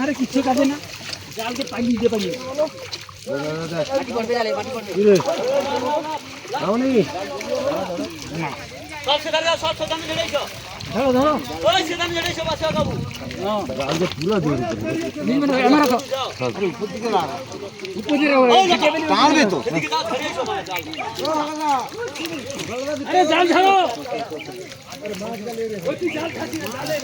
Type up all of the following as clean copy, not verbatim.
আরে কিচ্ছু কাজে না, জালকে পানি দিতে পারি সব সেখানে সব সেখানে ঝেড়েছ ধরো ধরো ওই সেখানে ঝেড়েছ বাচ্চা বাবু জালকে পুরো দিয়ে দিতে নিন মানে আমার রাখো উপর দিকে না উপর দিকে পারবে তো এদিকে জাল ধরেছ মানে জাল আরে জাল ধরো আরে মাছ গেলে রে ওই তুই জাল খাচ্ছিস না জালে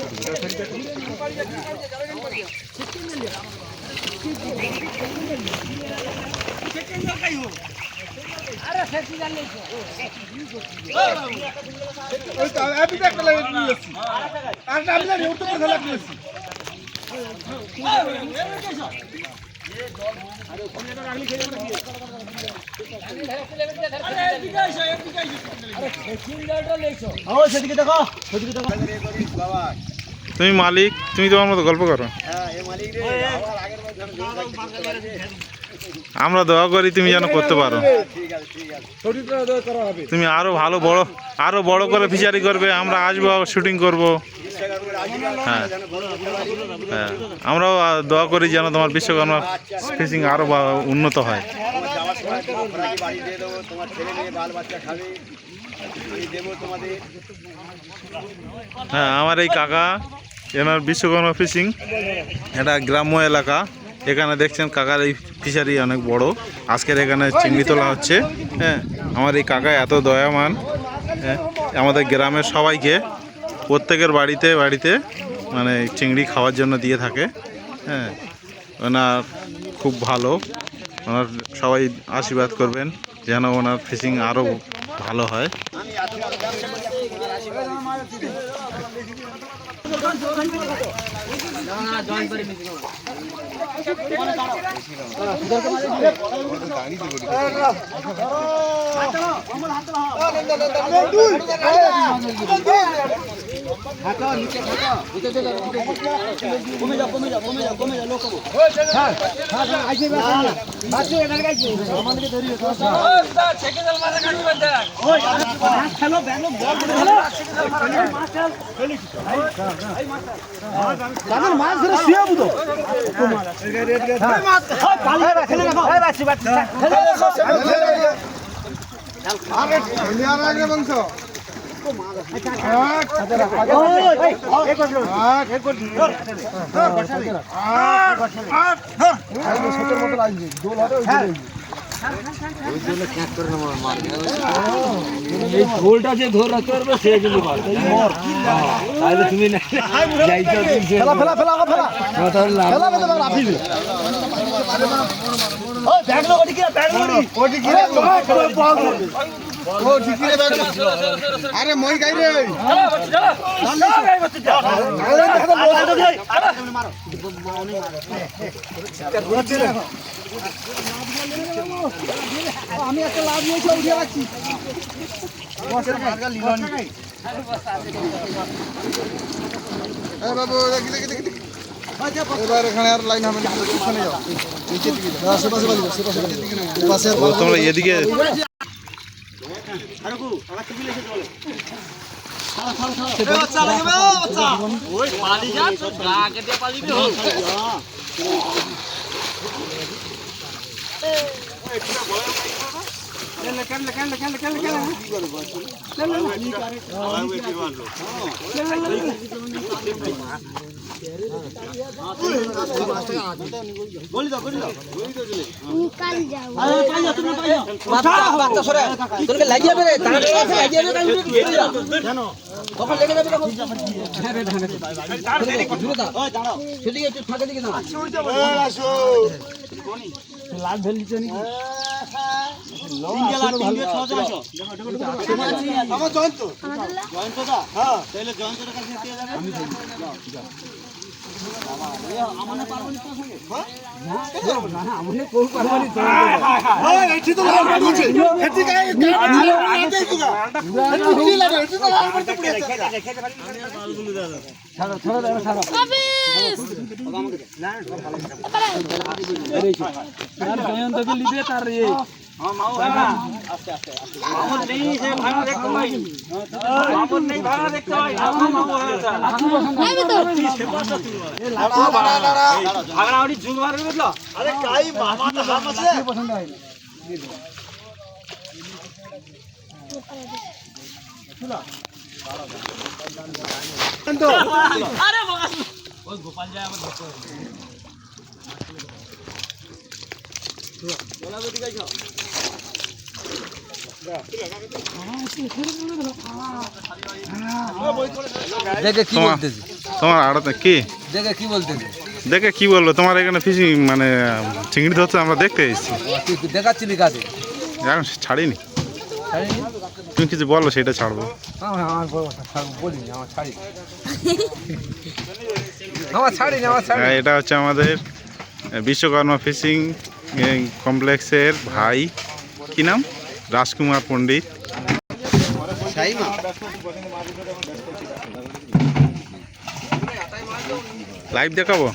আরে ফেসি জাল লেছো ওই তো আমি একটা লাগে নিয়েছি আর আমি না উঠতে কথা লাগিয়েছি আরে ওখানে তো রাখলি খেয়ে যাবে আরে এদিকে আইসো আরে ফেসি জালটা লেছো ও সেদিকে দেখো বাবা তুমি মালিক, তুমি তোমার মতো গল্প করো। হ্যাঁ এই মালিক রে আমার আগের বার আমরা দোয়া করি তুমি যেন করতে পারো। ঠিক আছে ঠিক আছে ছোটটা দোয়া করা হবে, তুমি আরো ভালো আরো বড় করে ফিশারি করবে, আমরা আসবো শুটিং করব। হ্যাঁ হ্যাঁ আমরাও দোয়া করি যেন তোমার বিশ্বকর্মা ফিশিং আরো উন্নত হয়। হ্যাঁ আমার এই কাকা, এনার বিশ্বকর্মা ফিশিং, এটা গ্রাম্য এলাকা। এখানে দেখছেন কাকার এই ফিশারি অনেক বড়। আজকের এখানে চিংড়ি তোলা হচ্ছে। হ্যাঁ আমার এই কাকা এত দয়ামান, হ্যাঁ আমাদের গ্রামের সবাইকে প্রত্যেকের বাড়িতে বাড়িতে মানে চিংড়ি খাওয়ার জন্য দিয়ে থাকে। হ্যাঁ ওনার খুব ভালো, ওনার সবাই আশীর্বাদ করবেন যেন ওনার ফিশিং আরও ভালো হয়। মাছ ধরে শুয়াবো তো এই ঝোলটা যে ধরে রাখতে পারবে সে যদি পারবে তাহলে তুমি ফেলা ফেলা ফেলা ফেলা ফেলা ফেলা রাফিবে ও ব্যাগলো ওটি কি ব্যাগলো ওটি কি ও ঠিক কি ব্যাগলো আরে মই গাই রে আমি একটা লাভ নিয়েছি উঠে রাখছি বাবু দেখি দেখি দেখি এবার এখানে আর লাইন হবে না, পিছনে যাও, নিচের দিকে যাও, আশেপাশে বাড়ি যাও, সেপাশে পাশে তোমরা এদিকে লাভ ধরলিছে নি আমার জয়ন্ত জয়ন্তদা হ্যাঁ তাহলে জয়ন্তদার কাছে নিতে যাবে আমি আমনে পারবনি তো সঙ্গে হ্যাঁ না আমনে কোন পারবনি তো ওই এটি তো লাভ করছে এটি কাই না দেই তুগা এটি লাগে এটি তো লাভ করতে পড়ে খেতে পারি বালগুলো দাও ছাড়ো ছাড়ো দাও ছাড়ো না জয়ন্তকে লিবে তার আরে কাই মামাটা হাম আছে পছন্দ হয় দেখে কি তোমার বলতেছি তোমার আড়তে কি দেখে কি বলতেছি দেখে কি বলবো, তোমার এখানে ফিশিং মানে চিংড়ি ধরছে আমরা দেখতে এসেছি, তুই দেখাচ্ছিলি কাজে এখন ছাড়িনি। তুমি কিছু বলো, সেটা ছাড়বো। আমার বলিনি আমার ছাড়ি আমার ছাড়িনি আমার ছাড়ি হ্যাঁ, এটা হচ্ছে আমাদের বিশ্বকর্মা ফিশিং কমপ্লেক্সের ভাই, কি নাম, রাজকুমার পণ্ডিত। লাইভ দেখাবো।